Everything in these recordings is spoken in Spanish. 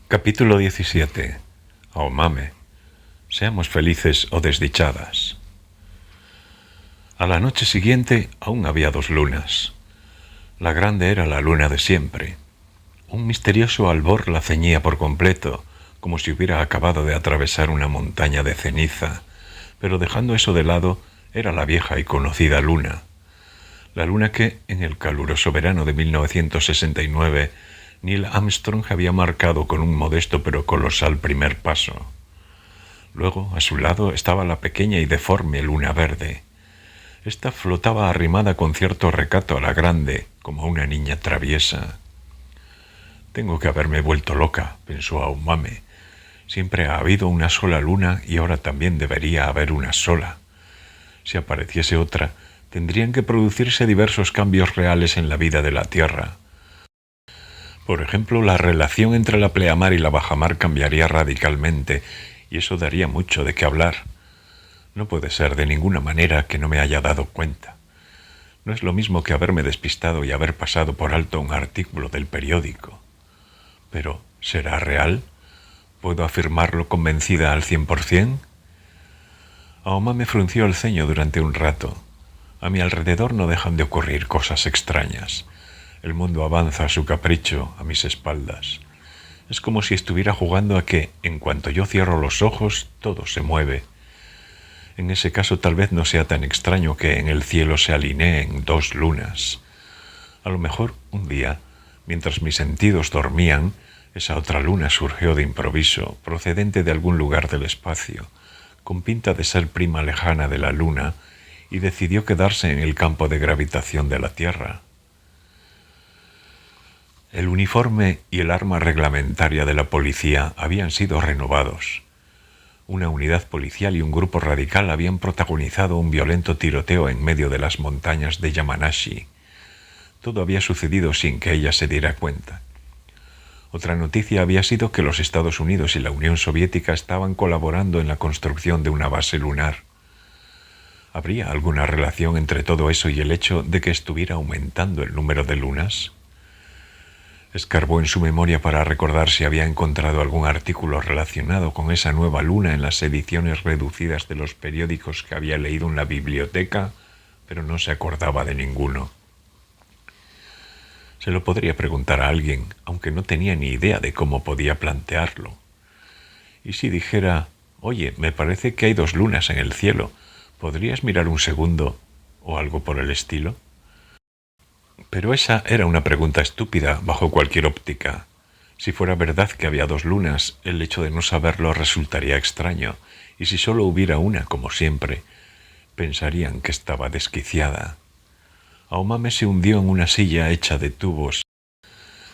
Capítulo 17. Aomame. Seamos felices o desdichadas. A la noche siguiente aún había dos lunas. La grande era la luna de siempre. Un misterioso albor la ceñía por completo, como si hubiera acabado de atravesar una montaña de ceniza, pero dejando eso de lado, era la vieja y conocida luna. La luna que, en el caluroso verano de 1969, Neil Armstrong había marcado con un modesto pero colosal primer paso. Luego, a su lado, estaba la pequeña y deforme luna verde. Esta flotaba arrimada con cierto recato a la grande, como una niña traviesa. «Tengo que haberme vuelto loca», pensó Aomame. «Siempre ha habido una sola luna y ahora también debería haber una sola. Si apareciese otra, tendrían que producirse diversos cambios reales en la vida de la Tierra. Por ejemplo, la relación entre la pleamar y la bajamar cambiaría radicalmente, y eso daría mucho de qué hablar. No puede ser de ninguna manera que no me haya dado cuenta. No es lo mismo que haberme despistado y haber pasado por alto un artículo del periódico. Pero, ¿será real? ¿Puedo afirmarlo convencida al 100%? Aomame frunció el ceño durante un rato. A mi alrededor no dejan de ocurrir cosas extrañas. El mundo avanza a su capricho, a mis espaldas. Es como si estuviera jugando a que, en cuanto yo cierro los ojos, todo se mueve. En ese caso tal vez no sea tan extraño que en el cielo se alineen dos lunas. A lo mejor, un día, mientras mis sentidos dormían, esa otra luna surgió de improviso, procedente de algún lugar del espacio, con pinta de ser prima lejana de la luna, y decidió quedarse en el campo de gravitación de la Tierra. El uniforme y el arma reglamentaria de la policía habían sido renovados. Una unidad policial y un grupo radical habían protagonizado un violento tiroteo en medio de las montañas de Yamanashi. Todo había sucedido sin que ella se diera cuenta. Otra noticia había sido que los Estados Unidos y la Unión Soviética estaban colaborando en la construcción de una base lunar. ¿Habría alguna relación entre todo eso y el hecho de que estuviera aumentando el número de lunas? Escarbó en su memoria para recordar si había encontrado algún artículo relacionado con esa nueva luna en las ediciones reducidas de los periódicos que había leído en la biblioteca, pero no se acordaba de ninguno. Se lo podría preguntar a alguien, aunque no tenía ni idea de cómo podía plantearlo. ¿Y si dijera, oye, me parece que hay dos lunas en el cielo, ¿podrías mirar un segundo o algo por el estilo? Pero esa era una pregunta estúpida bajo cualquier óptica. Si fuera verdad que había dos lunas, el hecho de no saberlo resultaría extraño, y si solo hubiera una, como siempre, pensarían que estaba desquiciada. Aomame se hundió en una silla hecha de tubos,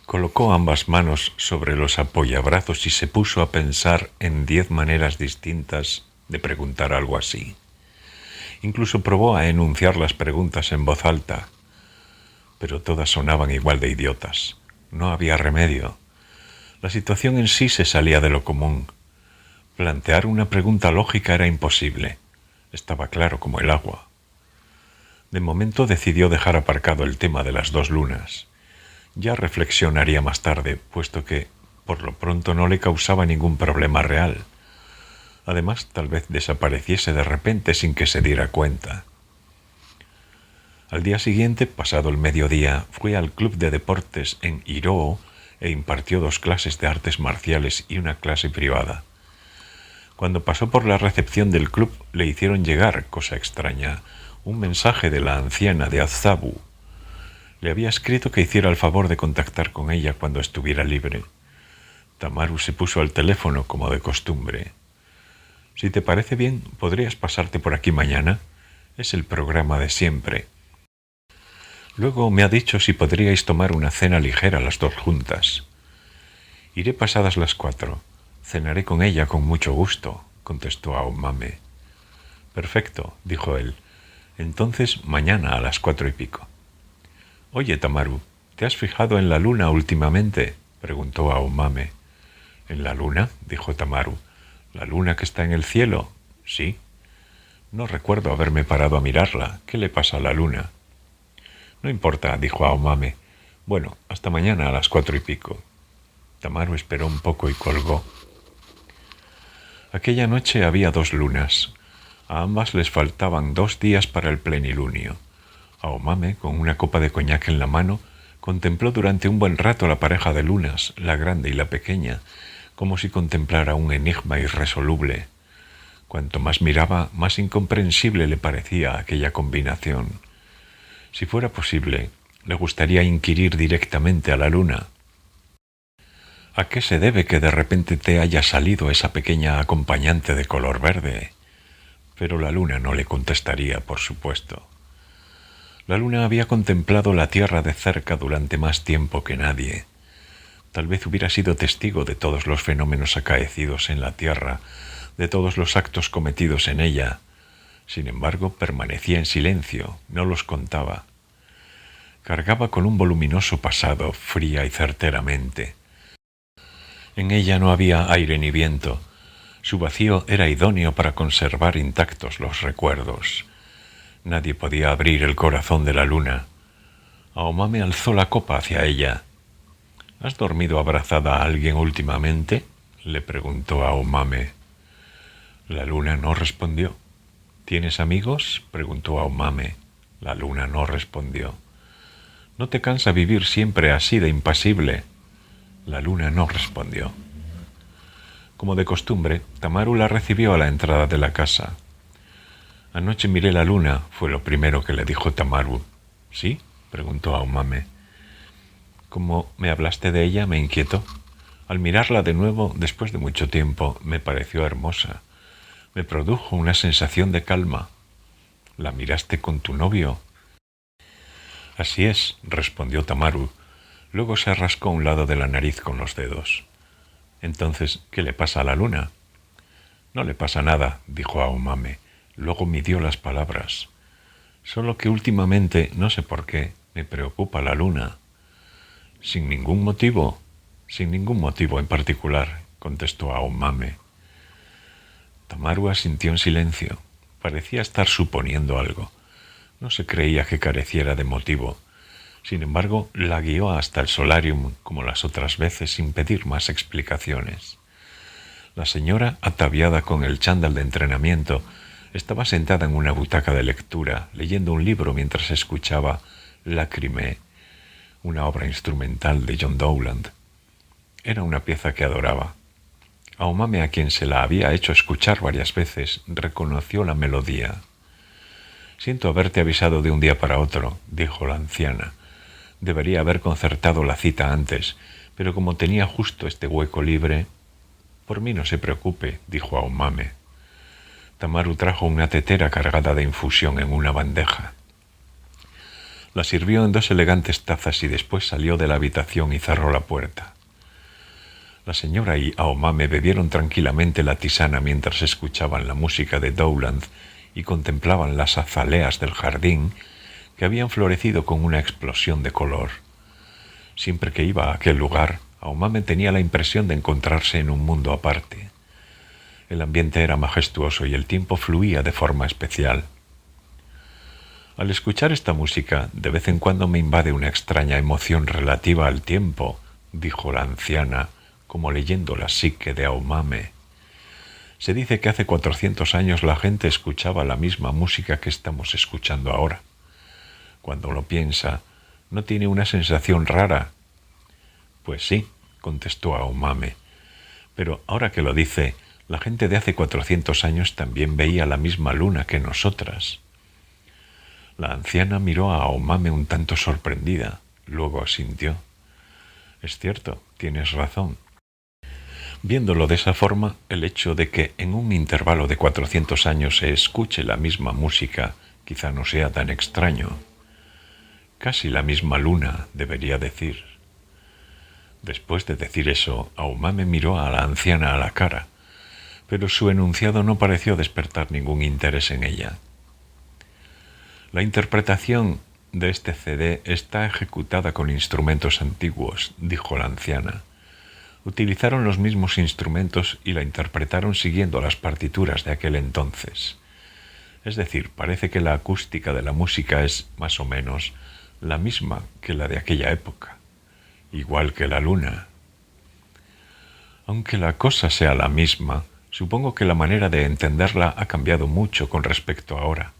colocó ambas manos sobre los apoyabrazos y se puso a pensar en 10 maneras distintas de preguntar algo así. Incluso probó a enunciar las preguntas en voz alta, pero todas sonaban igual de idiotas. No había remedio. La situación en sí se salía de lo común. Plantear una pregunta lógica era imposible. Estaba claro como el agua. De momento decidió dejar aparcado el tema de las dos lunas. Ya reflexionaría más tarde, puesto que, por lo pronto, no le causaba ningún problema real. Además, tal vez desapareciese de repente sin que se diera cuenta. Al día siguiente, pasado el mediodía, fue al club de deportes en Hiroo e impartió 2 clases de artes marciales y una clase privada. Cuando pasó por la recepción del club, le hicieron llegar, cosa extraña, un mensaje de la anciana de Azabu. Le había escrito que hiciera el favor de contactar con ella cuando estuviera libre. Tamaru se puso al teléfono como de costumbre. «Si te parece bien, ¿podrías pasarte por aquí mañana? Es el programa de siempre. Luego me ha dicho si podríais tomar una cena ligera las dos juntas». «Iré pasadas las 4. Cenaré con ella con mucho gusto», contestó Aomame. «Perfecto», dijo él. «Entonces mañana a las 4:15». «Oye, Tamaru, ¿te has fijado en la luna últimamente?», preguntó Aomame. «¿En la luna?», dijo Tamaru. «¿La luna que está en el cielo?». «Sí». «No recuerdo haberme parado a mirarla. ¿Qué le pasa a la luna?». «No importa», dijo Aomame. «Bueno, hasta mañana a las 4:15». Tamaru esperó un poco y colgó. Aquella noche había 2 lunas. A ambas les faltaban 2 días para el plenilunio. Aomame, con una copa de coñac en la mano, contempló durante un buen rato la pareja de lunas, la grande y la pequeña, como si contemplara un enigma irresoluble. Cuanto más miraba, más incomprensible le parecía aquella combinación. Si fuera posible, le gustaría inquirir directamente a la luna. ¿A qué se debe que de repente te haya salido esa pequeña acompañante de color verde? Pero la luna no le contestaría, por supuesto. La luna había contemplado la Tierra de cerca durante más tiempo que nadie. Tal vez hubiera sido testigo de todos los fenómenos acaecidos en la Tierra, de todos los actos cometidos en ella. Sin embargo, permanecía en silencio, no los contaba. Cargaba con un voluminoso pasado, fría y certeramente. En ella no había aire ni viento. Su vacío era idóneo para conservar intactos los recuerdos. Nadie podía abrir el corazón de la luna. Aomame alzó la copa hacia ella. ¿Has dormido abrazada a alguien últimamente?, le preguntó Aomame. La luna no respondió. ¿Tienes amigos?, preguntó Aomame. La luna no respondió. ¿No te cansa vivir siempre así de impasible? La luna no respondió. Como de costumbre, Tamaru la recibió a la entrada de la casa. Anoche miré la luna, fue lo primero que le dijo Tamaru. ¿Sí?, preguntó Aomame. Como me hablaste de ella, me inquietó. Al mirarla de nuevo, después de mucho tiempo, me pareció hermosa. Me produjo una sensación de calma. ¿La miraste con tu novio? Así es, respondió Tamaru. Luego se rascó un lado de la nariz con los dedos. Entonces, ¿qué le pasa a la luna? No le pasa nada, dijo Aomame. Luego midió las palabras. Solo que últimamente, no sé por qué, me preocupa la luna. Sin ningún motivo en particular, contestó Aomame. Tamaru asintió en silencio. Parecía estar suponiendo algo. No se creía que careciera de motivo. Sin embargo, la guió hasta el solarium, como las otras veces, sin pedir más explicaciones. La señora, ataviada con el chándal de entrenamiento, estaba sentada en una butaca de lectura, leyendo un libro mientras escuchaba Lacrimée, una obra instrumental de John Dowland. Era una pieza que adoraba. Aomame, a quien se la había hecho escuchar varias veces, reconoció la melodía. «Siento haberte avisado de un día para otro», dijo la anciana. «Debería haber concertado la cita antes, pero como tenía justo este hueco libre...» «Por mí no se preocupe», dijo Aomame. Tamaru trajo una tetera cargada de infusión en una bandeja. La sirvió en 2 elegantes tazas y después salió de la habitación y cerró la puerta. La señora y Aomame bebieron tranquilamente la tisana mientras escuchaban la música de Dowland y contemplaban las azaleas del jardín que habían florecido con una explosión de color. Siempre que iba a aquel lugar, Aomame tenía la impresión de encontrarse en un mundo aparte. El ambiente era majestuoso y el tiempo fluía de forma especial. Al escuchar esta música, de vez en cuando me invade una extraña emoción relativa al tiempo, dijo la anciana, como leyendo la psique de Aomame. Se dice que hace 400 años la gente escuchaba la misma música que estamos escuchando ahora. Cuando lo piensa, ¿no tiene una sensación rara? Pues sí, contestó Aomame. Pero ahora que lo dice, la gente de hace 400 años también veía la misma luna que nosotras. La anciana miró a Aomame un tanto sorprendida, luego asintió. Es cierto, tienes razón. Viéndolo de esa forma, el hecho de que en un intervalo de 400 años se escuche la misma música quizá no sea tan extraño. Casi la misma luna, debería decir. Después de decir eso, Aomame miró a la anciana a la cara, pero su enunciado no pareció despertar ningún interés en ella. La interpretación de este CD está ejecutada con instrumentos antiguos, dijo la anciana. Utilizaron los mismos instrumentos y la interpretaron siguiendo las partituras de aquel entonces. Es decir, parece que la acústica de la música es, más o menos, la misma que la de aquella época, igual que la luna. Aunque la cosa sea la misma, supongo que la manera de entenderla ha cambiado mucho con respecto a ahora.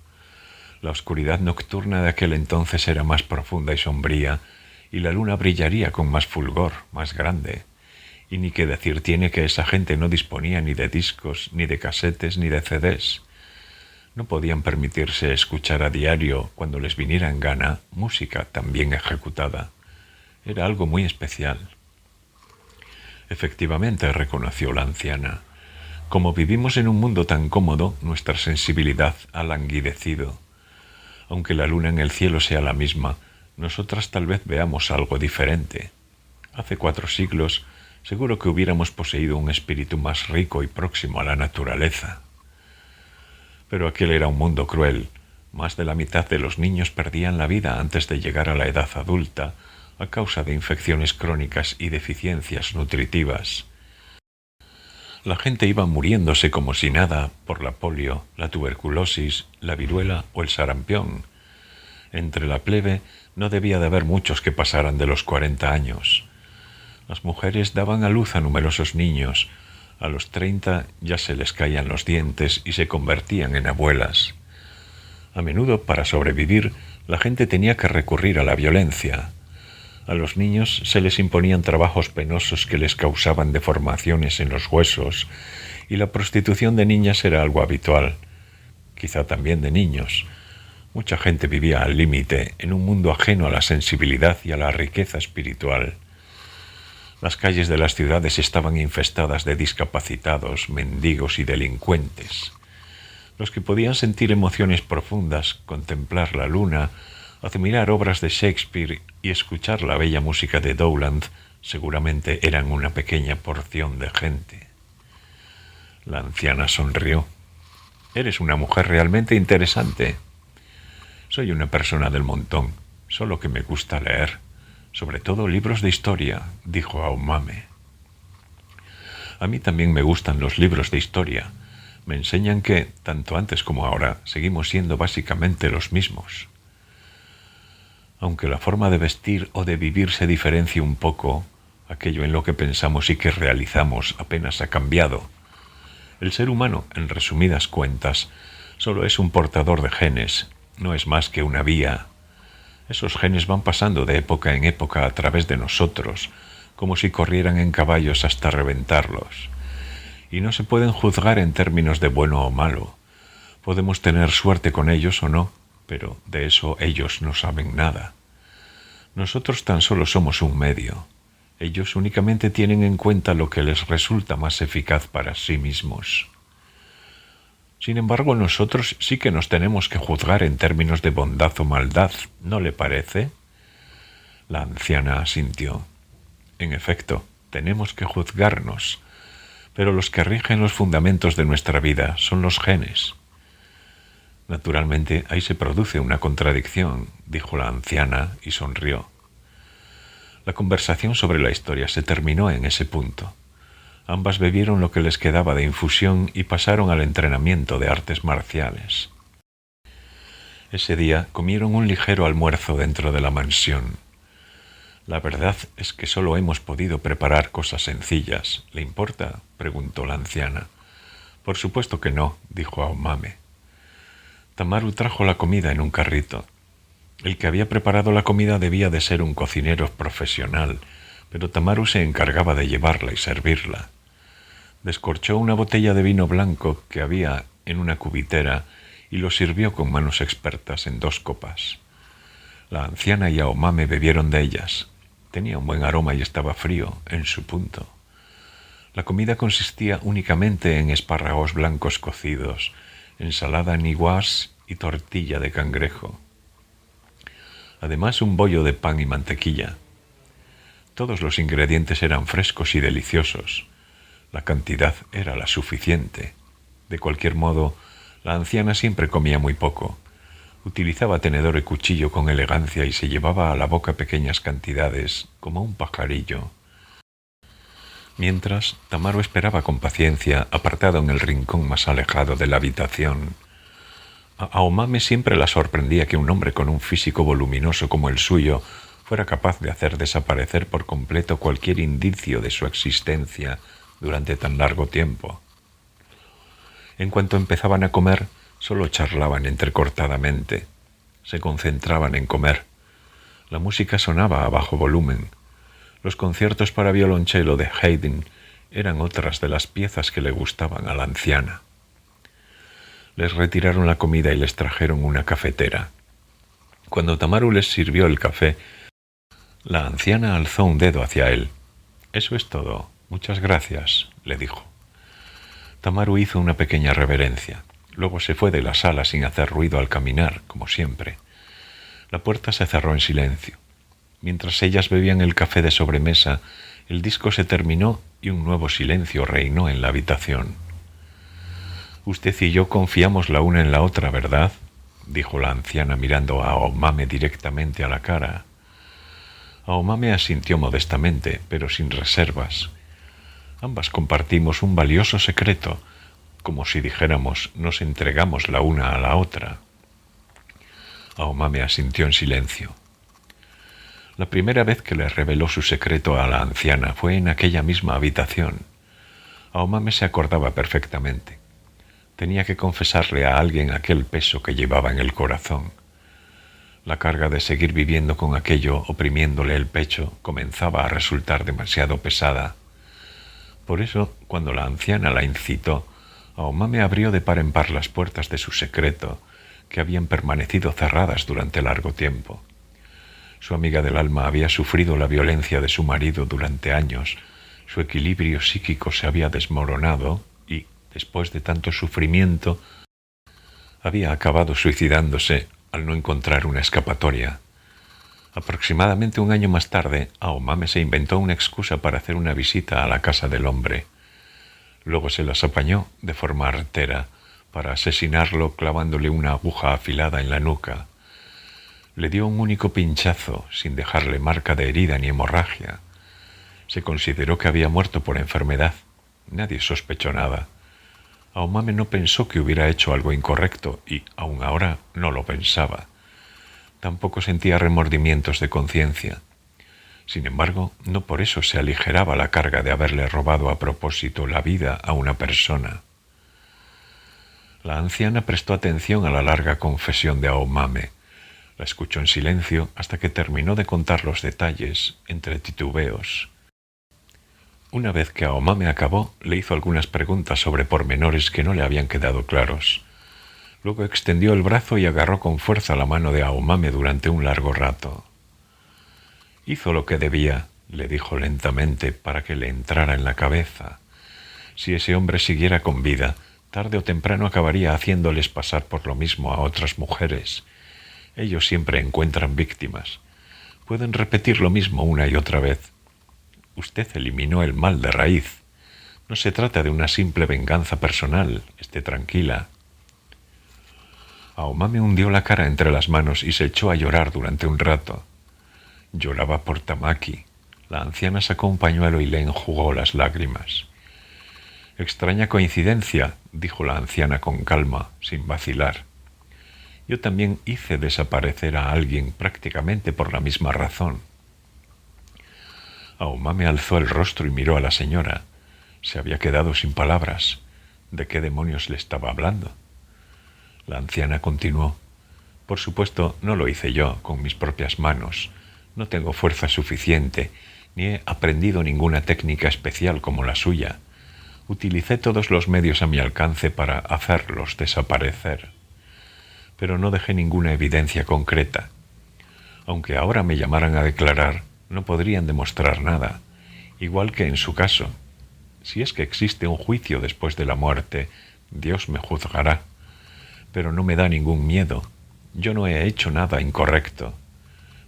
La oscuridad nocturna de aquel entonces era más profunda y sombría, y la luna brillaría con más fulgor, más grande. Y ni qué decir tiene que esa gente no disponía ni de discos, ni de casetes, ni de CDs. No podían permitirse escuchar a diario, cuando les viniera en gana, música tan bien ejecutada. Era algo muy especial. Efectivamente, reconoció la anciana. Como vivimos en un mundo tan cómodo, nuestra sensibilidad ha languidecido. Aunque la luna en el cielo sea la misma, nosotras tal vez veamos algo diferente. Hace 4 siglos, seguro que hubiéramos poseído un espíritu más rico y próximo a la naturaleza. Pero aquel era un mundo cruel. Más de la mitad de los niños perdían la vida antes de llegar a la edad adulta a causa de infecciones crónicas y deficiencias nutritivas. La gente iba muriéndose como si nada por la polio, la tuberculosis, la viruela o el sarampión. Entre la plebe no debía de haber muchos que pasaran de los 40 años. Las mujeres daban a luz a numerosos niños. A los 30 ya se les caían los dientes y se convertían en abuelas. A menudo, para sobrevivir, la gente tenía que recurrir a la violencia. A los niños se les imponían trabajos penosos que les causaban deformaciones en los huesos, y la prostitución de niñas era algo habitual, quizá también de niños. Mucha gente vivía al límite, en un mundo ajeno a la sensibilidad y a la riqueza espiritual. Las calles de las ciudades estaban infestadas de discapacitados, mendigos y delincuentes. Los que podían sentir emociones profundas, contemplar la luna, admirar obras de Shakespeare y escuchar la bella música de Dowland, seguramente eran una pequeña porción de gente. La anciana sonrió. «Eres una mujer realmente interesante». «Soy una persona del montón, solo que me gusta leer, sobre todo libros de historia», dijo Aomame. «A mí también me gustan los libros de historia. Me enseñan que, tanto antes como ahora, seguimos siendo básicamente los mismos. Aunque la forma de vestir o de vivir se diferencie un poco, aquello en lo que pensamos y que realizamos apenas ha cambiado. El ser humano, en resumidas cuentas, solo es un portador de genes, no es más que una vía. Esos genes van pasando de época en época a través de nosotros, como si corrieran en caballos hasta reventarlos. Y no se pueden juzgar en términos de bueno o malo. Podemos tener suerte con ellos o no, pero de eso ellos no saben nada. Nosotros tan solo somos un medio. Ellos únicamente tienen en cuenta lo que les resulta más eficaz para sí mismos. Sin embargo, nosotros sí que nos tenemos que juzgar en términos de bondad o maldad, ¿no le parece? La anciana asintió. En efecto, tenemos que juzgarnos, pero los que rigen los fundamentos de nuestra vida son los genes. Naturalmente, ahí se produce una contradicción, dijo la anciana y sonrió. La conversación sobre la historia se terminó en ese punto. Ambas bebieron lo que les quedaba de infusión y pasaron al entrenamiento de artes marciales. Ese día comieron un ligero almuerzo dentro de la mansión. La verdad es que solo hemos podido preparar cosas sencillas. ¿Le importa?, preguntó la anciana. Por supuesto que no, dijo Aomame. Tamaru trajo la comida en un carrito. El que había preparado la comida debía de ser un cocinero profesional, pero Tamaru se encargaba de llevarla y servirla. Descorchó una botella de vino blanco que había en una cubitera y lo sirvió con manos expertas en 2 copas. La anciana y Aomame bebieron de ellas. Tenía un buen aroma y estaba frío, en su punto. La comida consistía únicamente en espárragos blancos cocidos, ensalada niuás y tortilla de cangrejo. Además, un bollo de pan y mantequilla. Todos los ingredientes eran frescos y deliciosos. La cantidad era la suficiente. De cualquier modo, la anciana siempre comía muy poco. Utilizaba tenedor y cuchillo con elegancia y se llevaba a la boca pequeñas cantidades, como un pajarillo. Mientras, Tamaru esperaba con paciencia, apartado en el rincón más alejado de la habitación. A Aomame siempre la sorprendía que un hombre con un físico voluminoso como el suyo fuera capaz de hacer desaparecer por completo cualquier indicio de su existencia durante tan largo tiempo. En cuanto empezaban a comer, solo charlaban entrecortadamente. Se concentraban en comer. La música sonaba a bajo volumen. Los conciertos para violonchelo de Haydn eran otras de las piezas que le gustaban a la anciana. Les retiraron la comida y les trajeron una cafetera. Cuando Tamaru les sirvió el café, la anciana alzó un dedo hacia él. «Eso es todo. Muchas gracias», le dijo. Tamaru hizo una pequeña reverencia. Luego se fue de la sala sin hacer ruido al caminar, como siempre. La puerta se cerró en silencio. Mientras ellas bebían el café de sobremesa, el disco se terminó y un nuevo silencio reinó en la habitación. «Usted y yo confiamos la una en la otra, ¿verdad?», dijo la anciana mirando a Aomame directamente a la cara. Aomame asintió modestamente, pero sin reservas. Ambas compartimos un valioso secreto, como si dijéramos, nos entregamos la una a la otra. Aomame asintió en silencio. La primera vez que le reveló su secreto a la anciana fue en aquella misma habitación. Aomame se acordaba perfectamente. Tenía que confesarle a alguien aquel peso que llevaba en el corazón. La carga de seguir viviendo con aquello oprimiéndole el pecho comenzaba a resultar demasiado pesada. Por eso, cuando la anciana la incitó, Aomame abrió de par en par las puertas de su secreto, que habían permanecido cerradas durante largo tiempo. Su amiga del alma había sufrido la violencia de su marido durante años, su equilibrio psíquico se había desmoronado y, después de tanto sufrimiento, había acabado suicidándose al no encontrar una escapatoria. Aproximadamente un año más tarde, Aomame se inventó una excusa para hacer una visita a la casa del hombre. Luego se las apañó, de forma artera, para asesinarlo clavándole una aguja afilada en la nuca. Le dio un único pinchazo, sin dejarle marca de herida ni hemorragia. Se consideró que había muerto por enfermedad. Nadie sospechó nada. Aomame no pensó que hubiera hecho algo incorrecto y, aun ahora, no lo pensaba. Tampoco sentía remordimientos de conciencia. Sin embargo, no por eso se aligeraba la carga de haberle robado a propósito la vida a una persona. La anciana prestó atención a la larga confesión de Aomame. La escuchó en silencio hasta que terminó de contar los detalles, entre titubeos. Una vez que Aomame acabó, le hizo algunas preguntas sobre pormenores que no le habían quedado claros. Luego extendió el brazo y agarró con fuerza la mano de Aomame durante un largo rato. «Hizo lo que debía», le dijo lentamente para que le entrara en la cabeza. Si ese hombre siguiera con vida, tarde o temprano acabaría haciéndoles pasar por lo mismo a otras mujeres. Ellos siempre encuentran víctimas. Pueden repetir lo mismo una y otra vez. Usted eliminó el mal de raíz. No se trata de una simple venganza personal. Esté tranquila. Aomame hundió la cara entre las manos y se echó a llorar durante un rato. Lloraba por Tamaki. La anciana sacó un pañuelo y le enjugó las lágrimas. «Extraña coincidencia», dijo la anciana con calma, sin vacilar. «Yo también hice desaparecer a alguien prácticamente por la misma razón». Aomame alzó el rostro y miró a la señora. Se había quedado sin palabras. ¿De qué demonios le estaba hablando? La anciana continuó. «Por supuesto, no lo hice yo, con mis propias manos. No tengo fuerza suficiente, ni he aprendido ninguna técnica especial como la suya. Utilicé todos los medios a mi alcance para hacerlos desaparecer. Pero no dejé ninguna evidencia concreta. Aunque ahora me llamaran a declarar, no podrían demostrar nada, igual que en su caso. Si es que existe un juicio después de la muerte, Dios me juzgará. Pero no me da ningún miedo. Yo no he hecho nada incorrecto.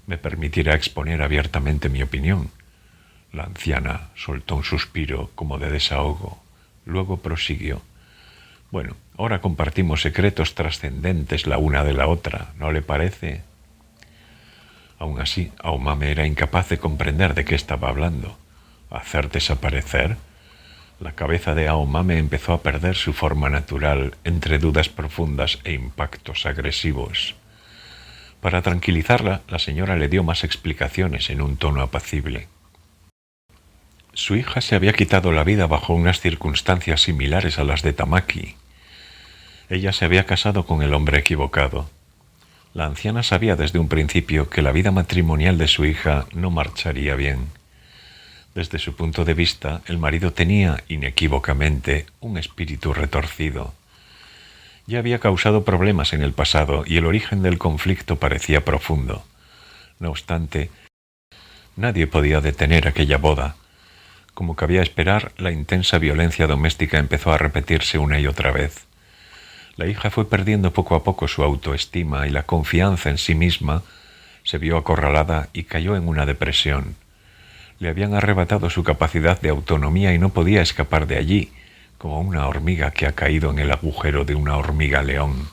Me permitirá exponer abiertamente mi opinión». La anciana soltó un suspiro como de desahogo. Luego prosiguió. «Bueno, ahora compartimos secretos trascendentes la una de la otra, ¿no le parece?» Aún así, Aomame era incapaz de comprender de qué estaba hablando. ¿Hacer desaparecer? La cabeza de Aomame empezó a perder su forma natural entre dudas profundas e impactos agresivos. Para tranquilizarla, la señora le dio más explicaciones en un tono apacible. Su hija se había quitado la vida bajo unas circunstancias similares a las de Tamaki. Ella se había casado con el hombre equivocado. La anciana sabía desde un principio que la vida matrimonial de su hija no marcharía bien. Desde su punto de vista, el marido tenía, inequívocamente, un espíritu retorcido. Ya había causado problemas en el pasado y el origen del conflicto parecía profundo. No obstante, nadie podía detener aquella boda. Como cabía esperar, la intensa violencia doméstica empezó a repetirse una y otra vez. La hija fue perdiendo poco a poco su autoestima y la confianza en sí misma, se vio acorralada y cayó en una depresión. Le habían arrebatado su capacidad de autonomía y no podía escapar de allí, como una hormiga que ha caído en el agujero de una hormiga león.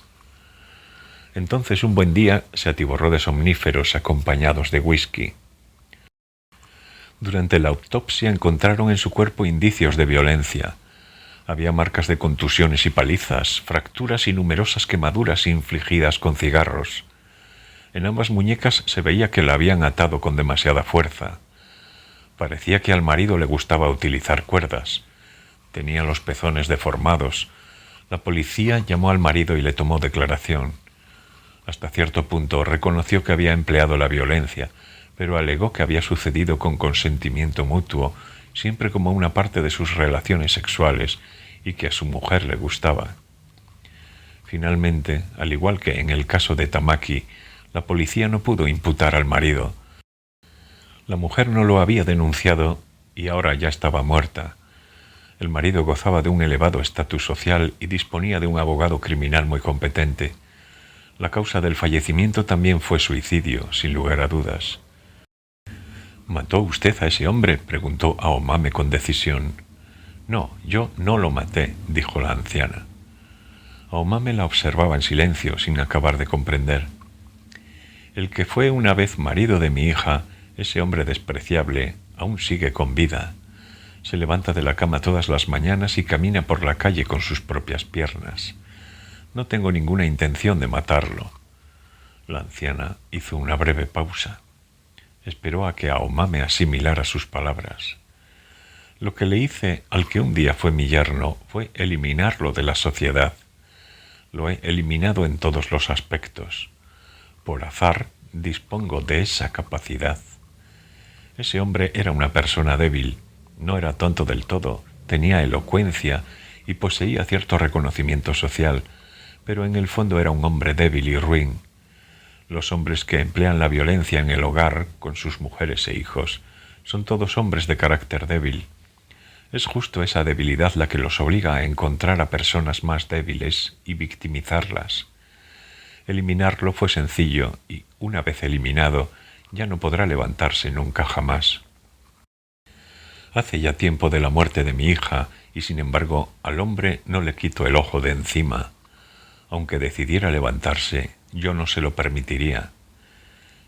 Entonces un buen día se atiborró de somníferos acompañados de whisky. Durante la autopsia encontraron en su cuerpo indicios de violencia. Había marcas de contusiones y palizas, fracturas y numerosas quemaduras infligidas con cigarros. En ambas muñecas se veía que la habían atado con demasiada fuerza. Parecía que al marido le gustaba utilizar cuerdas. Tenía los pezones deformados. La policía llamó al marido y le tomó declaración. Hasta cierto punto reconoció que había empleado la violencia, pero alegó que había sucedido con consentimiento mutuo, siempre como una parte de sus relaciones sexuales, y que a su mujer le gustaba. Finalmente, al igual que en el caso de Tamaki, la policía no pudo imputar al marido. La mujer no lo había denunciado y ahora ya estaba muerta. El marido gozaba de un elevado estatus social y disponía de un abogado criminal muy competente. La causa del fallecimiento también fue suicidio, sin lugar a dudas. ¿Mató usted a ese hombre?, preguntó Aomame con decisión. No, yo no lo maté, dijo la anciana. Aomame la observaba en silencio, sin acabar de comprender. El que fue una vez marido de mi hija, ese hombre despreciable, aún sigue con vida. Se levanta de la cama todas las mañanas y camina por la calle con sus propias piernas. No tengo ninguna intención de matarlo. La anciana hizo una breve pausa. Esperó a que Aomame asimilara sus palabras. Lo que le hice al que un día fue mi yerno fue eliminarlo de la sociedad. Lo he eliminado en todos los aspectos. Por azar dispongo de esa capacidad. Ese hombre era una persona débil, no era tonto del todo, tenía elocuencia y poseía cierto reconocimiento social, pero en el fondo era un hombre débil y ruin. Los hombres que emplean la violencia en el hogar con sus mujeres e hijos son todos hombres de carácter débil. Es justo esa debilidad la que los obliga a encontrar a personas más débiles y victimizarlas. Eliminarlo fue sencillo y, una vez eliminado, ya no podrá levantarse nunca jamás. Hace ya tiempo de la muerte de mi hija y, sin embargo, al hombre no le quito el ojo de encima. Aunque decidiera levantarse, yo no se lo permitiría.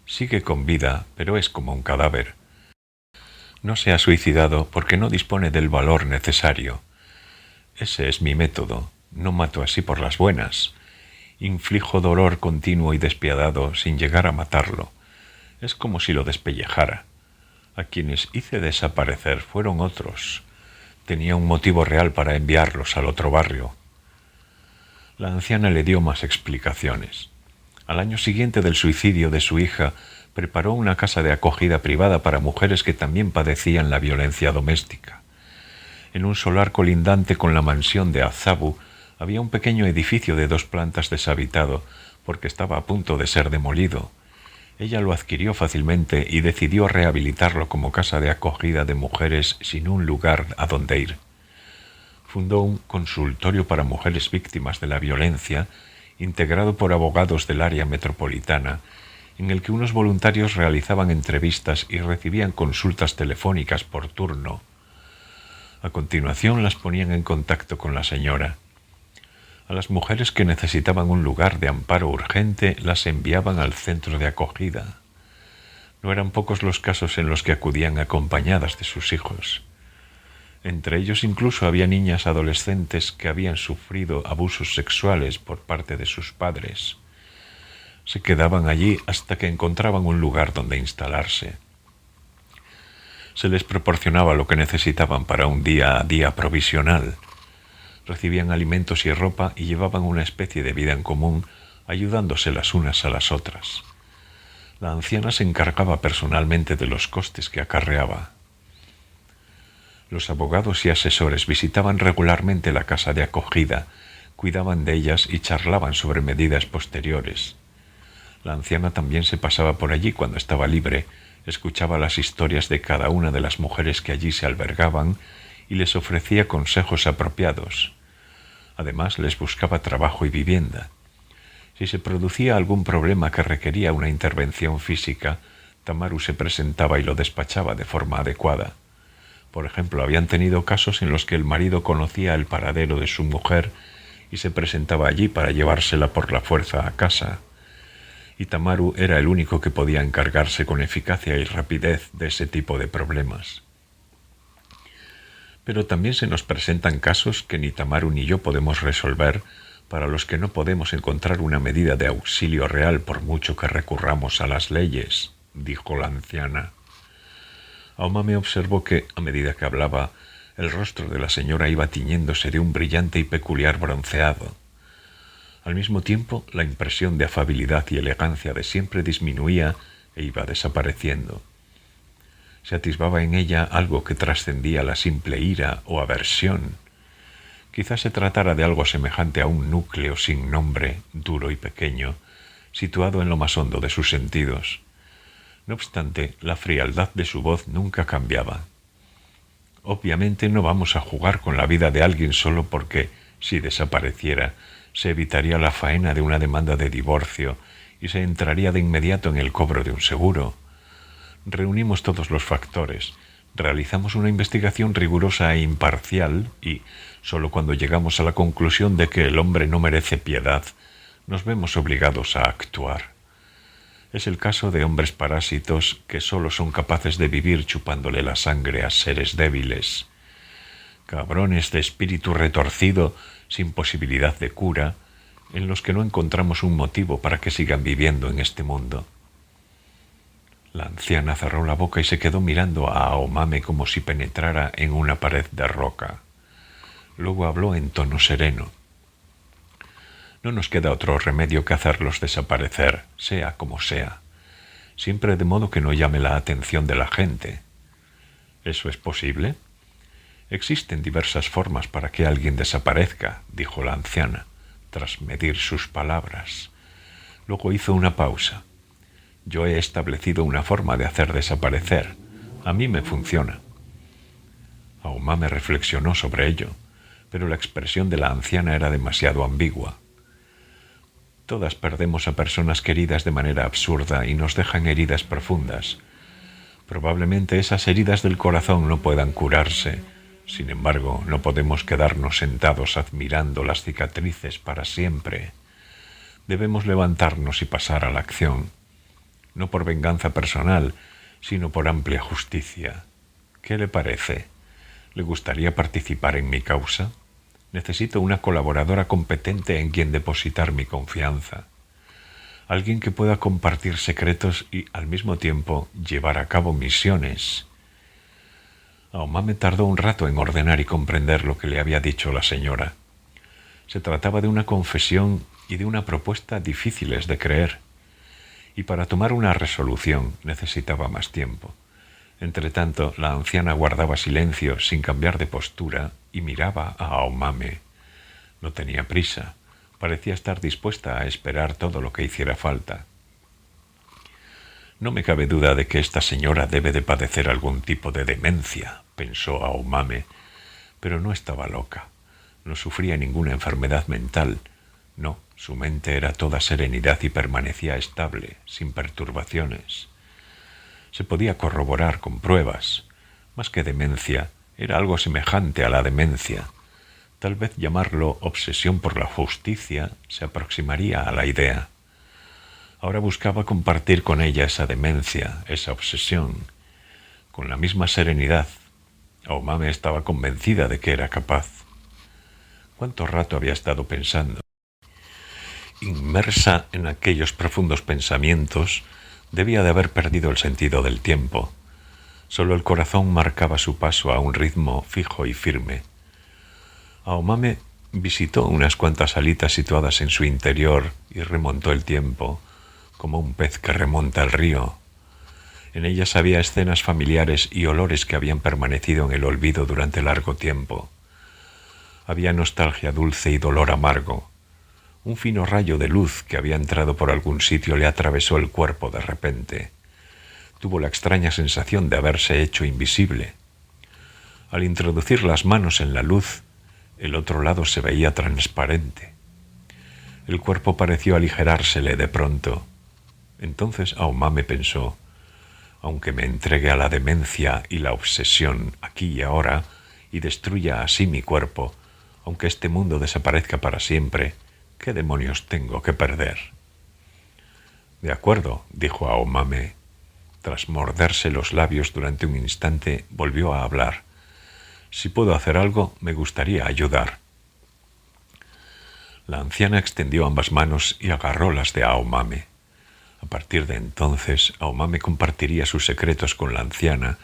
Sigue con vida, pero es como un cadáver. No se ha suicidado porque no dispone del valor necesario. Ese es mi método. No mato así por las buenas. Inflijo dolor continuo y despiadado sin llegar a matarlo. Es como si lo despellejara. A quienes hice desaparecer fueron otros. Tenía un motivo real para enviarlos al otro barrio. La anciana le dio más explicaciones. Al año siguiente del suicidio de su hija, preparó una casa de acogida privada para mujeres que también padecían la violencia doméstica. En un solar colindante con la mansión de Azabu había un pequeño edificio de 2 plantas deshabitado, porque estaba a punto de ser demolido. Ella lo adquirió fácilmente y decidió rehabilitarlo como casa de acogida de mujeres sin un lugar a donde ir. Fundó un consultorio para mujeres víctimas de la violencia, integrado por abogados del área metropolitana, en el que unos voluntarios realizaban entrevistas y recibían consultas telefónicas por turno. A continuación las ponían en contacto con la señora. A las mujeres que necesitaban un lugar de amparo urgente las enviaban al centro de acogida. No eran pocos los casos en los que acudían acompañadas de sus hijos. Entre ellos incluso había niñas adolescentes que habían sufrido abusos sexuales por parte de sus padres. Se quedaban allí hasta que encontraban un lugar donde instalarse. Se les proporcionaba lo que necesitaban para un día a día provisional. Recibían alimentos y ropa y llevaban una especie de vida en común, ayudándose las unas a las otras. La anciana se encargaba personalmente de los costes que acarreaba. Los abogados y asesores visitaban regularmente la casa de acogida, cuidaban de ellas y charlaban sobre medidas posteriores. La anciana también se pasaba por allí cuando estaba libre, escuchaba las historias de cada una de las mujeres que allí se albergaban y les ofrecía consejos apropiados. Además, les buscaba trabajo y vivienda. Si se producía algún problema que requería una intervención física, Tamaru se presentaba y lo despachaba de forma adecuada. Por ejemplo, habían tenido casos en los que el marido conocía el paradero de su mujer y se presentaba allí para llevársela por la fuerza a casa. Y Tamaru era el único que podía encargarse con eficacia y rapidez de ese tipo de problemas. Pero también se nos presentan casos que ni Tamaru ni yo podemos resolver, para los que no podemos encontrar una medida de auxilio real por mucho que recurramos a las leyes, dijo la anciana. Aomame observó que, a medida que hablaba, el rostro de la señora iba tiñéndose de un brillante y peculiar bronceado. Al mismo tiempo, la impresión de afabilidad y elegancia de siempre disminuía e iba desapareciendo. Se atisbaba en ella algo que trascendía la simple ira o aversión. Quizás se tratara de algo semejante a un núcleo sin nombre, duro y pequeño, situado en lo más hondo de sus sentidos. No obstante, la frialdad de su voz nunca cambiaba. Obviamente no vamos a jugar con la vida de alguien solo porque, si desapareciera, se evitaría la faena de una demanda de divorcio y se entraría de inmediato en el cobro de un seguro. Reunimos todos los factores, realizamos una investigación rigurosa e imparcial y, solo cuando llegamos a la conclusión de que el hombre no merece piedad, nos vemos obligados a actuar. Es el caso de hombres parásitos que solo son capaces de vivir chupándole la sangre a seres débiles. Cabrones de espíritu retorcido, sin posibilidad de cura, en los que no encontramos un motivo para que sigan viviendo en este mundo. La anciana cerró la boca y se quedó mirando a Aomame como si penetrara en una pared de roca. Luego habló en tono sereno. No nos queda otro remedio que hacerlos desaparecer, sea como sea, siempre de modo que no llame la atención de la gente. ¿Eso es posible? Existen diversas formas para que alguien desaparezca, dijo la anciana, tras medir sus palabras. Luego hizo una pausa. Yo he establecido una forma de hacer desaparecer. A mí me funciona. Aomame reflexionó sobre ello, pero la expresión de la anciana era demasiado ambigua. Todas perdemos a personas queridas de manera absurda y nos dejan heridas profundas. Probablemente esas heridas del corazón no puedan curarse. Sin embargo, no podemos quedarnos sentados admirando las cicatrices para siempre. Debemos levantarnos y pasar a la acción, no por venganza personal, sino por amplia justicia. ¿Qué le parece? ¿Le gustaría participar en mi causa? Necesito una colaboradora competente en quien depositar mi confianza. Alguien que pueda compartir secretos y, al mismo tiempo, llevar a cabo misiones. Aomame tardó un rato en ordenar y comprender lo que le había dicho la señora. Se trataba de una confesión y de una propuesta difíciles de creer. Y para tomar una resolución necesitaba más tiempo. Entretanto, la anciana guardaba silencio sin cambiar de postura y miraba a Aomame. No tenía prisa. Parecía estar dispuesta a esperar todo lo que hiciera falta. No me cabe duda de que esta señora debe de padecer algún tipo de demencia, pensó Aomame, pero no estaba loca. No sufría ninguna enfermedad mental. No, su mente era toda serenidad y permanecía estable, sin perturbaciones. Se podía corroborar con pruebas. Más que demencia, era algo semejante a la demencia. Tal vez llamarlo obsesión por la justicia se aproximaría a la idea. Ahora buscaba compartir con ella esa demencia, esa obsesión, con la misma serenidad. Aomame estaba convencida de que era capaz. ¿Cuánto rato había estado pensando? Inmersa en aquellos profundos pensamientos, debía de haber perdido el sentido del tiempo. Solo el corazón marcaba su paso a un ritmo fijo y firme. Aomame visitó unas cuantas salitas situadas en su interior y remontó el tiempo, como un pez que remonta el río. En ellas había escenas familiares y olores que habían permanecido en el olvido durante largo tiempo. Había nostalgia dulce y dolor amargo. Un fino rayo de luz que había entrado por algún sitio le atravesó el cuerpo de repente. Tuvo la extraña sensación de haberse hecho invisible. Al introducir las manos en la luz, el otro lado se veía transparente. El cuerpo pareció aligerársele de pronto. Entonces Aomame pensó: aunque me entregue a la demencia y la obsesión aquí y ahora y destruya así mi cuerpo, aunque este mundo desaparezca para siempre, ¿qué demonios tengo que perder? De acuerdo, dijo Aomame. Tras morderse los labios durante un instante, volvió a hablar. Si puedo hacer algo, me gustaría ayudar. La anciana extendió ambas manos y agarró las de Aomame. A partir de entonces, Aomame compartiría sus secretos con la anciana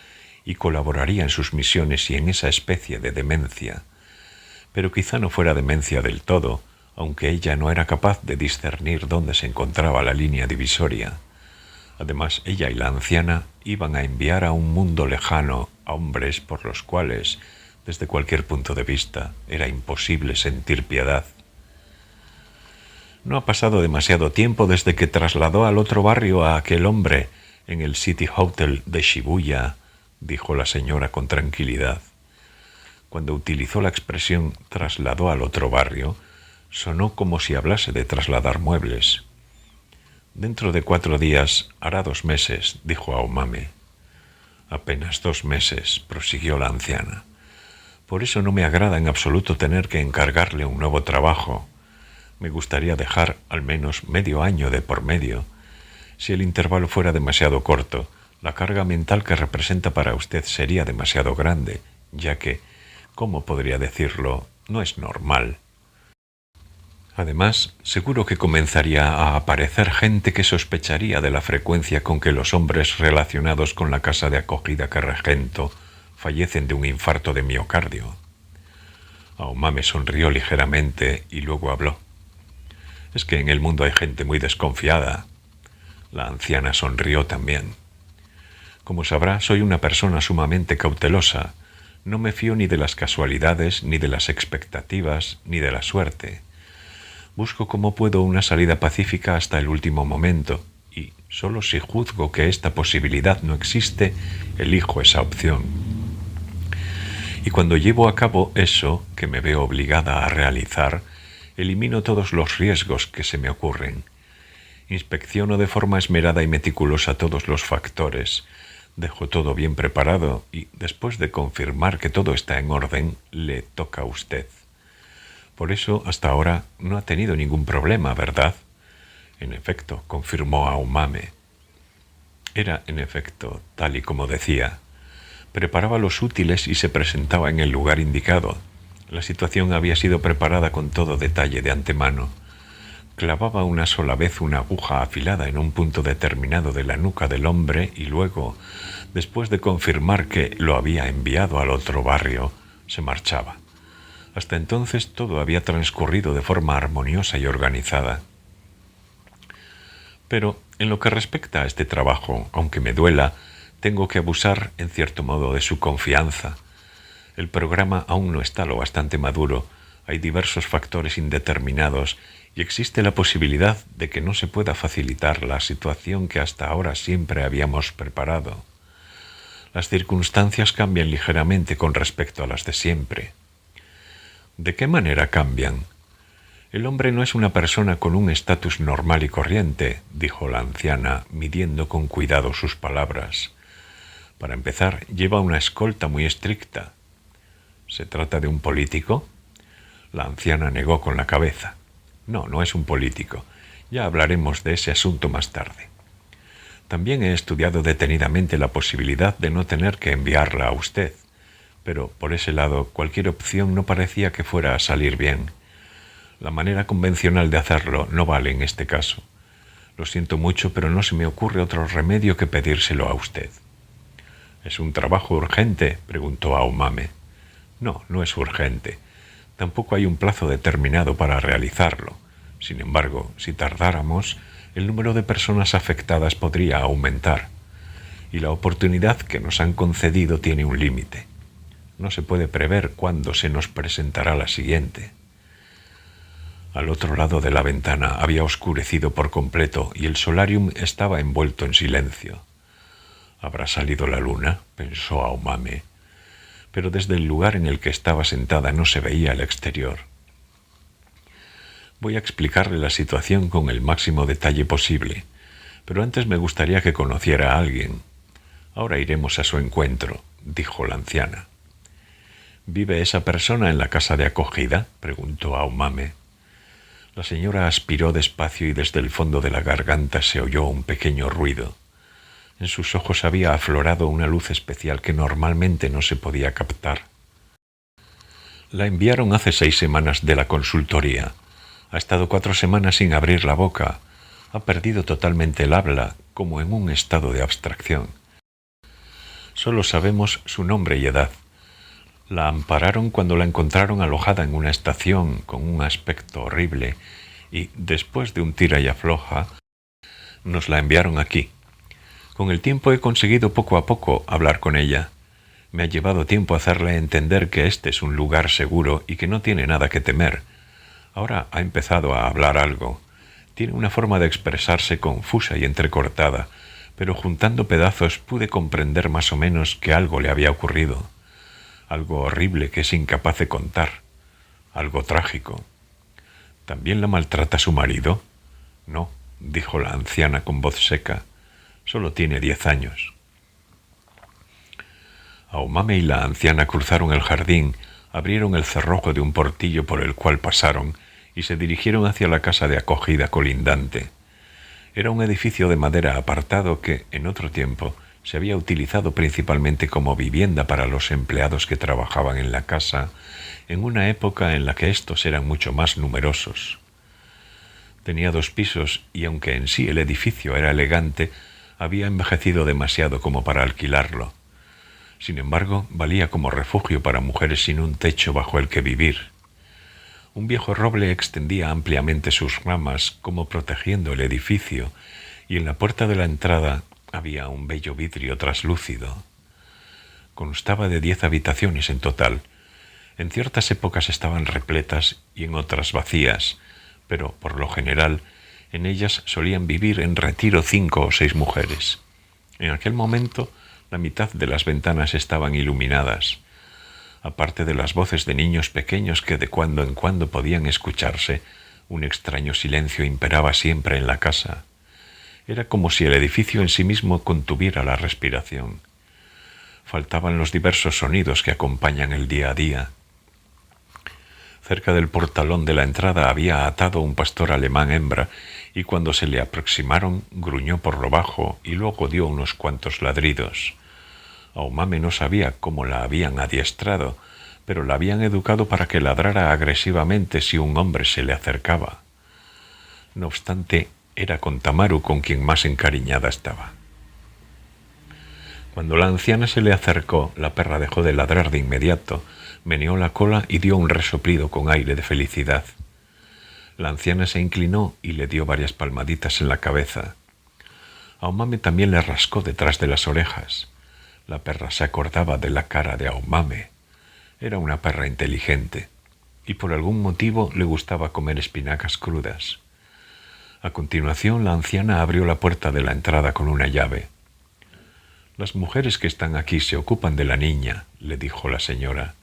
y colaboraría en sus misiones y en esa especie de demencia. Pero quizá no fuera demencia del todo, aunque ella no era capaz de discernir dónde se encontraba la línea divisoria. Además, ella y la anciana iban a enviar a un mundo lejano a hombres por los cuales, desde cualquier punto de vista, era imposible sentir piedad. No ha pasado demasiado tiempo desde que trasladó al otro barrio a aquel hombre en el City Hotel de Shibuya, dijo la señora con tranquilidad. Cuando utilizó la expresión trasladó al otro barrio, sonó como si hablase de trasladar muebles. Dentro de 4 días hará 2 meses, dijo Aomame. Apenas 2 meses, prosiguió la anciana. Por eso no me agrada en absoluto tener que encargarle un nuevo trabajo. Me gustaría dejar al menos medio año de por medio. Si el intervalo fuera demasiado corto, la carga mental que representa para usted sería demasiado grande, ya que, ¿cómo podría decirlo?, no es normal. Además, seguro que comenzaría a aparecer gente que sospecharía de la frecuencia con que los hombres relacionados con la casa de acogida que regento fallecen de un infarto de miocardio. Aomame sonrió ligeramente y luego habló. Es que en el mundo hay gente muy desconfiada. La anciana sonrió también. Como sabrá, soy una persona sumamente cautelosa. No me fío ni de las casualidades, ni de las expectativas, ni de la suerte. Busco como puedo una salida pacífica hasta el último momento, y solo si juzgo que esta posibilidad no existe, elijo esa opción. Y cuando llevo a cabo eso que me veo obligada a realizar, elimino todos los riesgos que se me ocurren. Inspecciono de forma esmerada y meticulosa todos los factores, dejo todo bien preparado y, después de confirmar que todo está en orden, le toca a usted. Por eso, hasta ahora, no ha tenido ningún problema, ¿verdad? En efecto, confirmó Aomame. Era, en efecto, tal y como decía. Preparaba los útiles y se presentaba en el lugar indicado. La situación había sido preparada con todo detalle de antemano. Clavaba una sola vez una aguja afilada en un punto determinado de la nuca del hombre y luego, después de confirmar que lo había enviado al otro barrio, se marchaba. Hasta entonces todo había transcurrido de forma armoniosa y organizada. Pero, en lo que respecta a este trabajo, aunque me duela, tengo que abusar, en cierto modo, de su confianza. El programa aún no está lo bastante maduro, hay diversos factores indeterminados y existe la posibilidad de que no se pueda facilitar la situación que hasta ahora siempre habíamos preparado. Las circunstancias cambian ligeramente con respecto a las de siempre. ¿De qué manera cambian? El hombre no es una persona con un estatus normal y corriente, dijo la anciana, midiendo con cuidado sus palabras. Para empezar, lleva una escolta muy estricta. ¿Se trata de un político? La anciana negó con la cabeza. No, no es un político. Ya hablaremos de ese asunto más tarde. También he estudiado detenidamente la posibilidad de no tener que enviarla a usted. Pero por ese lado cualquier opción no parecía que fuera a salir bien. La manera convencional de hacerlo no vale en este caso. Lo siento mucho, pero no se me ocurre otro remedio que pedírselo a usted. ¿Es un trabajo urgente?, preguntó Aumame. No, no es urgente. Tampoco hay un plazo determinado para realizarlo. Sin embargo, si tardáramos, el número de personas afectadas podría aumentar. Y la oportunidad que nos han concedido tiene un límite. No se puede prever cuándo se nos presentará la siguiente. Al otro lado de la ventana había oscurecido por completo y el solarium estaba envuelto en silencio. «¿Habrá salido la luna?», pensó Aumame, pero desde el lugar en el que estaba sentada no se veía el exterior. Voy a explicarle la situación con el máximo detalle posible, pero antes me gustaría que conociera a alguien. Ahora iremos a su encuentro, dijo la anciana. ¿Vive esa persona en la casa de acogida?, preguntó Aumame. La señora aspiró despacio y desde el fondo de la garganta se oyó un pequeño ruido. En sus ojos había aflorado una luz especial que normalmente no se podía captar. La enviaron hace 6 semanas de la consultoría. Ha estado 4 semanas sin abrir la boca. Ha perdido totalmente el habla, como en un estado de abstracción. Solo sabemos su nombre y edad. La ampararon cuando la encontraron alojada en una estación con un aspecto horrible y, después de un tira y afloja, nos la enviaron aquí. Con el tiempo he conseguido poco a poco hablar con ella. Me ha llevado tiempo hacerle entender que este es un lugar seguro y que no tiene nada que temer. Ahora ha empezado a hablar algo. Tiene una forma de expresarse confusa y entrecortada, pero juntando pedazos pude comprender más o menos que algo le había ocurrido. Algo horrible que es incapaz de contar. Algo trágico. ¿También la maltrata su marido? No, dijo la anciana con voz seca. Solo tiene 10 años. Aumame y la anciana cruzaron el jardín, abrieron el cerrojo de un portillo por el cual pasaron y se dirigieron hacia la casa de acogida colindante. Era un edificio de madera apartado que, en otro tiempo, se había utilizado principalmente como vivienda para los empleados que trabajaban en la casa, en una época en la que estos eran mucho más numerosos. Tenía 2 pisos y, aunque en sí el edificio era elegante, había envejecido demasiado como para alquilarlo. Sin embargo, valía como refugio para mujeres sin un techo bajo el que vivir. Un viejo roble extendía ampliamente sus ramas como protegiendo el edificio, y en la puerta de la entrada había un bello vidrio traslúcido. Constaba de 10 habitaciones en total. En ciertas épocas estaban repletas y en otras vacías, pero, por lo general, en ellas solían vivir en retiro 5 o 6 mujeres. En aquel momento, la mitad de las ventanas estaban iluminadas. Aparte de las voces de niños pequeños que de cuando en cuando podían escucharse, un extraño silencio imperaba siempre en la casa. Era como si el edificio en sí mismo contuviera la respiración. Faltaban los diversos sonidos que acompañan el día a día. Cerca del portalón de la entrada había atado un pastor alemán hembra y cuando se le aproximaron gruñó por lo bajo y luego dio unos cuantos ladridos. Aumame no sabía cómo la habían adiestrado, pero la habían educado para que ladrara agresivamente si un hombre se le acercaba. No obstante, era con Tamaru con quien más encariñada estaba. Cuando la anciana se le acercó, la perra dejó de ladrar de inmediato, meneó la cola y dio un resoplido con aire de felicidad. La anciana se inclinó y le dio varias palmaditas en la cabeza. Aumame también le rascó detrás de las orejas. La perra se acordaba de la cara de Aumame. Era una perra inteligente, y por algún motivo le gustaba comer espinacas crudas. A continuación, la anciana abrió la puerta de la entrada con una llave. «Las mujeres que están aquí se ocupan de la niña», le dijo la señora.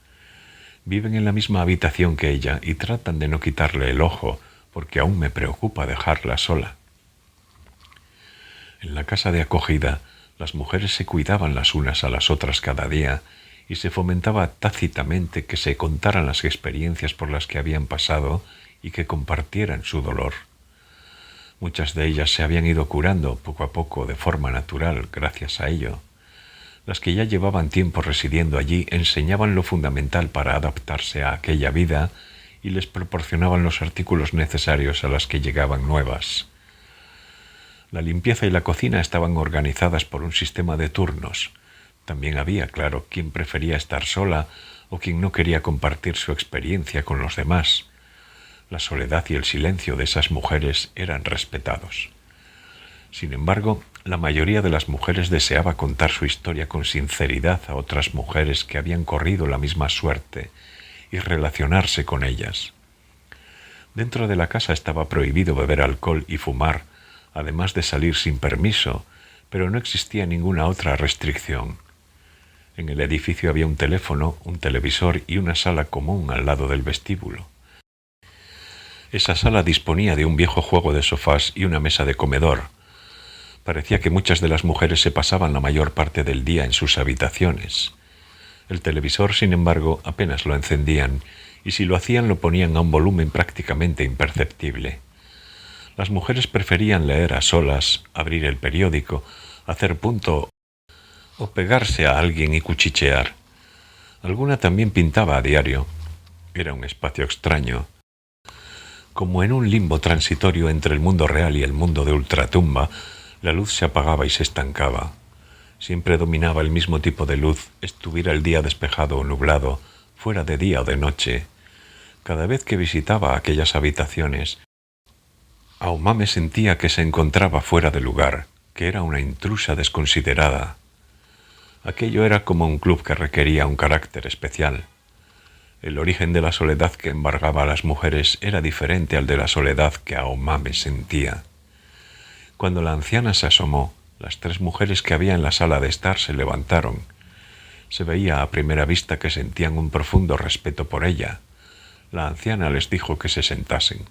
«Viven en la misma habitación que ella y tratan de no quitarle el ojo, porque aún me preocupa dejarla sola». En la casa de acogida, las mujeres se cuidaban las unas a las otras cada día y se fomentaba tácitamente que se contaran las experiencias por las que habían pasado y que compartieran su dolor. Muchas de ellas se habían ido curando poco a poco de forma natural gracias a ello. Las que ya llevaban tiempo residiendo allí enseñaban lo fundamental para adaptarse a aquella vida y les proporcionaban los artículos necesarios a las que llegaban nuevas. La limpieza y la cocina estaban organizadas por un sistema de turnos. También había, claro, quien prefería estar sola o quien no quería compartir su experiencia con los demás. La soledad y el silencio de esas mujeres eran respetados. Sin embargo, la mayoría de las mujeres deseaba contar su historia con sinceridad a otras mujeres que habían corrido la misma suerte y relacionarse con ellas. Dentro de la casa estaba prohibido beber alcohol y fumar, además de salir sin permiso, pero no existía ninguna otra restricción. En el edificio había un teléfono, un televisor y una sala común al lado del vestíbulo. Esa sala disponía de un viejo juego de sofás y una mesa de comedor. Parecía que muchas de las mujeres se pasaban la mayor parte del día en sus habitaciones. El televisor, sin embargo, apenas lo encendían, y si lo hacían lo ponían a un volumen prácticamente imperceptible. Las mujeres preferían leer a solas, abrir el periódico, hacer punto o pegarse a alguien y cuchichear. Alguna también pintaba a diario. Era un espacio extraño, como en un limbo transitorio entre el mundo real y el mundo de ultratumba. La luz se apagaba y se estancaba. Siempre dominaba el mismo tipo de luz, estuviera el día despejado o nublado, fuera de día o de noche. Cada vez que visitaba aquellas habitaciones, Aomame sentía que se encontraba fuera de lugar, que era una intrusa desconsiderada. Aquello era como un club que requería un carácter especial. El origen de la soledad que embargaba a las mujeres era diferente al de la soledad que Aomame sentía. Cuando la anciana se asomó, las 3 mujeres que había en la sala de estar se levantaron. Se veía a primera vista que sentían un profundo respeto por ella. La anciana les dijo que se sentasen.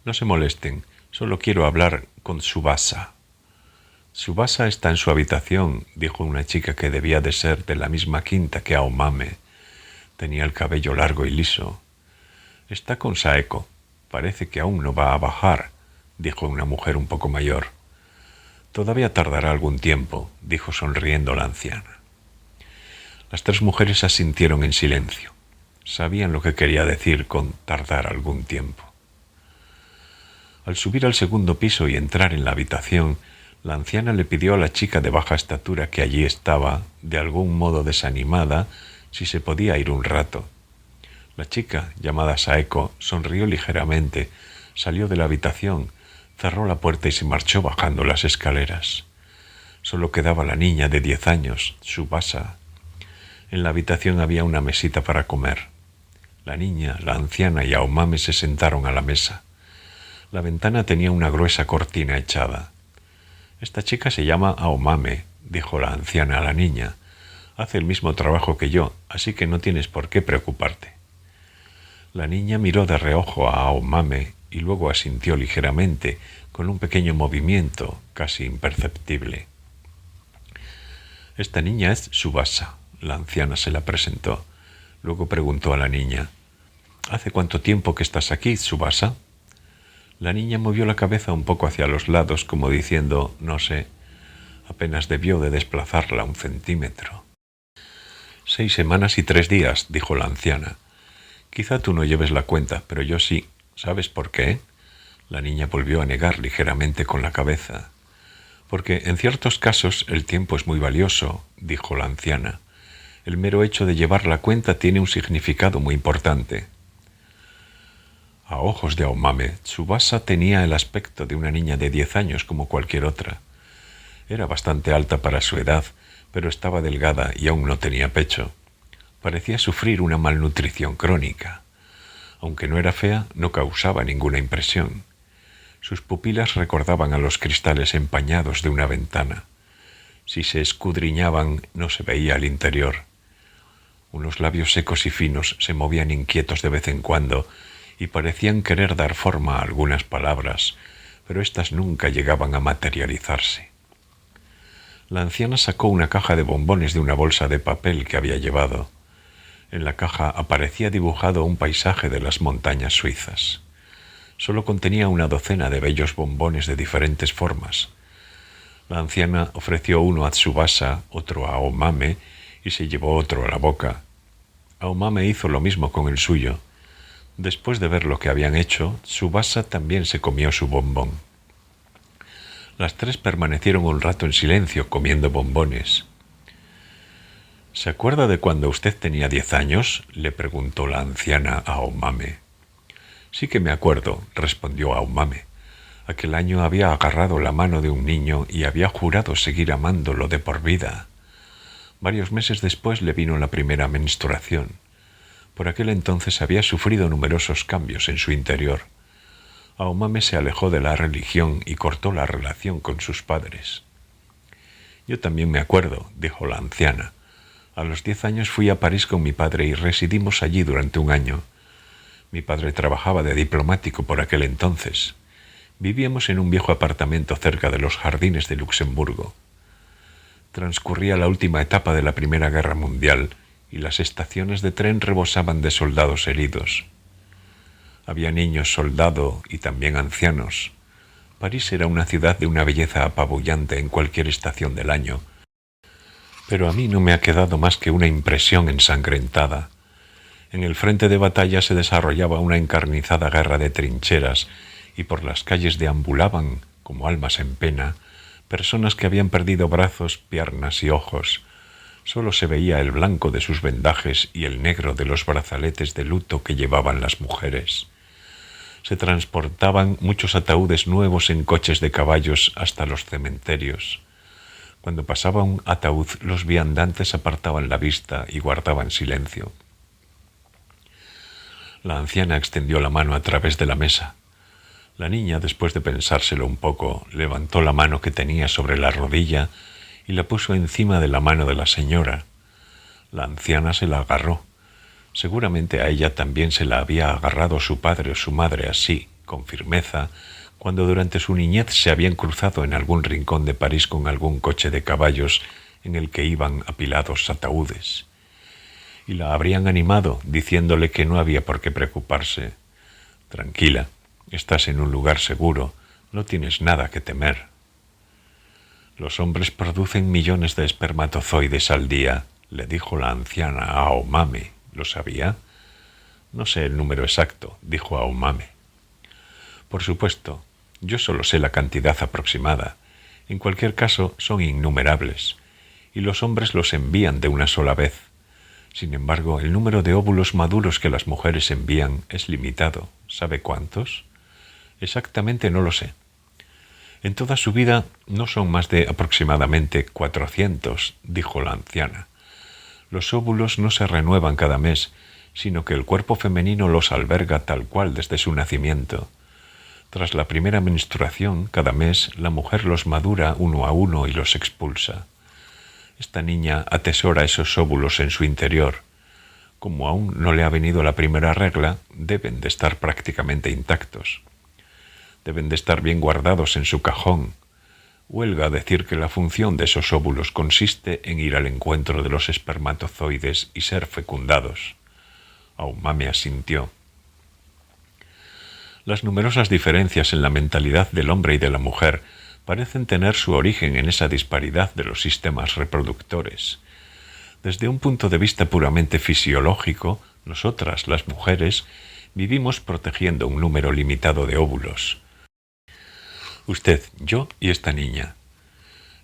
«No se molesten, solo quiero hablar con Tsubasa». «Tsubasa está en su habitación», dijo una chica que debía de ser de la misma quinta que Aomame. Tenía el cabello largo y liso. «Está con Saeko. Parece que aún no va a bajar», dijo una mujer un poco mayor. «Todavía tardará algún tiempo», dijo sonriendo la anciana. Las 3 mujeres asintieron en silencio. Sabían lo que quería decir con tardar algún tiempo. Al subir al segundo piso y entrar en la habitación, la anciana le pidió a la chica de baja estatura que allí estaba, de algún modo desanimada, si se podía ir un rato. La chica, llamada Saeko, sonrió ligeramente, salió de la habitación, cerró la puerta y se marchó bajando las escaleras. Solo quedaba la niña de 10 años, Tsubasa. En la habitación había una mesita para comer. La niña, la anciana y Aomame se sentaron a la mesa. La ventana tenía una gruesa cortina echada. «Esta chica se llama Aomame», dijo la anciana a la niña. «Hace el mismo trabajo que yo, así que no tienes por qué preocuparte». La niña miró de reojo a Aomame y luego asintió ligeramente, con un pequeño movimiento casi imperceptible. «Esta niña es Tsubasa», la anciana se la presentó. Luego preguntó a la niña: «¿Hace cuánto tiempo que estás aquí, Tsubasa?» La niña movió la cabeza un poco hacia los lados, como diciendo, no sé, apenas debió de desplazarla 1 centímetro. 6 semanas y 3 días, dijo la anciana. Quizá tú no lleves la cuenta, pero yo sí. ¿Sabes por qué? La niña volvió a negar ligeramente con la cabeza. Porque en ciertos casos el tiempo es muy valioso, dijo la anciana. El mero hecho de llevar la cuenta tiene un significado muy importante. A ojos de Aomame, Tsubasa tenía el aspecto de una niña de 10 años como cualquier otra. Era bastante alta para su edad, pero estaba delgada y aún no tenía pecho. Parecía sufrir una malnutrición crónica. Aunque no era fea, no causaba ninguna impresión. Sus pupilas recordaban a los cristales empañados de una ventana. Si se escudriñaban, no se veía al interior. Unos labios secos y finos se movían inquietos de vez en cuando y parecían querer dar forma a algunas palabras, pero éstas nunca llegaban a materializarse. La anciana sacó una caja de bombones de una bolsa de papel que había llevado. En la caja aparecía dibujado un paisaje de las montañas suizas. Solo contenía una docena de bellos bombones de diferentes formas. La anciana ofreció uno a Tsubasa, otro a Aomame, y se llevó otro a la boca. Aomame hizo lo mismo con el suyo. Después de ver lo que habían hecho, Tsubasa también se comió su bombón. Las 3 permanecieron un rato en silencio comiendo bombones. ¿Se acuerda de cuando usted tenía 10 años? Le preguntó la anciana a Aomame. Sí que me acuerdo, respondió Aomame. Aquel año había agarrado la mano de un niño y había jurado seguir amándolo de por vida. Varios meses después le vino la primera menstruación. Por aquel entonces había sufrido numerosos cambios en su interior. Aomame se alejó de la religión y cortó la relación con sus padres. Yo también me acuerdo, dijo la anciana. A los 10 años fui a París con mi padre y residimos allí durante un año. Mi padre trabajaba de diplomático por aquel entonces. Vivíamos en un viejo apartamento cerca de los jardines de Luxemburgo. Transcurría la última etapa de la Primera Guerra Mundial y las estaciones de tren rebosaban de soldados heridos. Había niños soldado y también ancianos. París era una ciudad de una belleza apabullante en cualquier estación del año, pero a mí no me ha quedado más que una impresión ensangrentada. En el frente de batalla se desarrollaba una encarnizada guerra de trincheras y por las calles deambulaban, como almas en pena, personas que habían perdido brazos, piernas y ojos. Solo se veía el blanco de sus vendajes y el negro de los brazaletes de luto que llevaban las mujeres. Se transportaban muchos ataúdes nuevos en coches de caballos hasta los cementerios. Cuando pasaba un ataúd, los viandantes apartaban la vista y guardaban silencio. La anciana extendió la mano a través de la mesa. La niña, después de pensárselo un poco, levantó la mano que tenía sobre la rodilla y la puso encima de la mano de la señora. La anciana se la agarró. Seguramente a ella también se la había agarrado su padre o su madre así, con firmeza, cuando durante su niñez se habían cruzado en algún rincón de París con algún coche de caballos en el que iban apilados ataúdes. Y la habrían animado, diciéndole que no había por qué preocuparse. Tranquila, estás en un lugar seguro, no tienes nada que temer. Los hombres producen millones de espermatozoides al día, le dijo la anciana a Aomame. ¿Lo sabía? No sé el número exacto, dijo Aomame. Por supuesto, yo solo sé la cantidad aproximada. En cualquier caso, son innumerables, y los hombres los envían de una sola vez. Sin embargo, el número de óvulos maduros que las mujeres envían es limitado. ¿Sabe cuántos? Exactamente no lo sé. En toda su vida no son más de aproximadamente 400, dijo la anciana. Los óvulos no se renuevan cada mes, sino que el cuerpo femenino los alberga tal cual desde su nacimiento. Tras la primera menstruación, cada mes, la mujer los madura uno a uno y los expulsa. Esta niña atesora esos óvulos en su interior. Como aún no le ha venido la primera regla, deben de estar prácticamente intactos. Deben de estar bien guardados en su cajón. Huelga decir que la función de esos óvulos consiste en ir al encuentro de los espermatozoides y ser fecundados. Aomame asintió. Las numerosas diferencias en la mentalidad del hombre y de la mujer parecen tener su origen en esa disparidad de los sistemas reproductores. Desde un punto de vista puramente fisiológico, nosotras, las mujeres, vivimos protegiendo un número limitado de óvulos. Usted, yo y esta niña.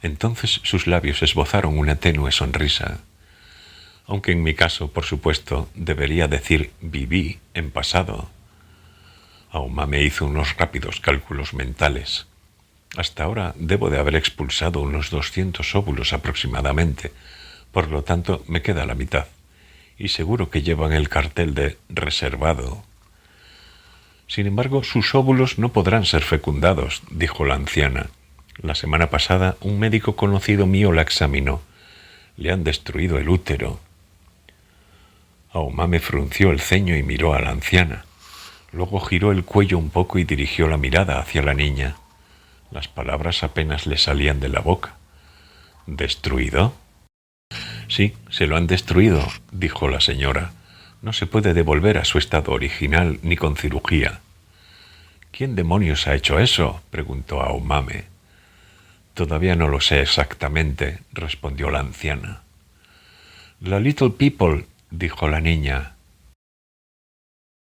Entonces sus labios esbozaron una tenue sonrisa. Aunque en mi caso, por supuesto, debería decir viví en pasado. Aomame hizo unos rápidos cálculos mentales. Hasta ahora debo de haber expulsado unos 200 óvulos aproximadamente, por lo tanto me queda la mitad, y seguro que llevan el cartel de reservado. Sin embargo, sus óvulos no podrán ser fecundados, dijo la anciana. La semana pasada un médico conocido mío la examinó. Le han destruido el útero. Aomame frunció el ceño y miró a la anciana. Luego giró el cuello un poco y dirigió la mirada hacia la niña. Las palabras apenas le salían de la boca. ¿Destruido? Sí, se lo han destruido, dijo la señora. No se puede devolver a su estado original ni con cirugía. ¿Quién demonios ha hecho eso?, preguntó Aomame. Todavía no lo sé exactamente, respondió la anciana. La Little People, dijo la niña.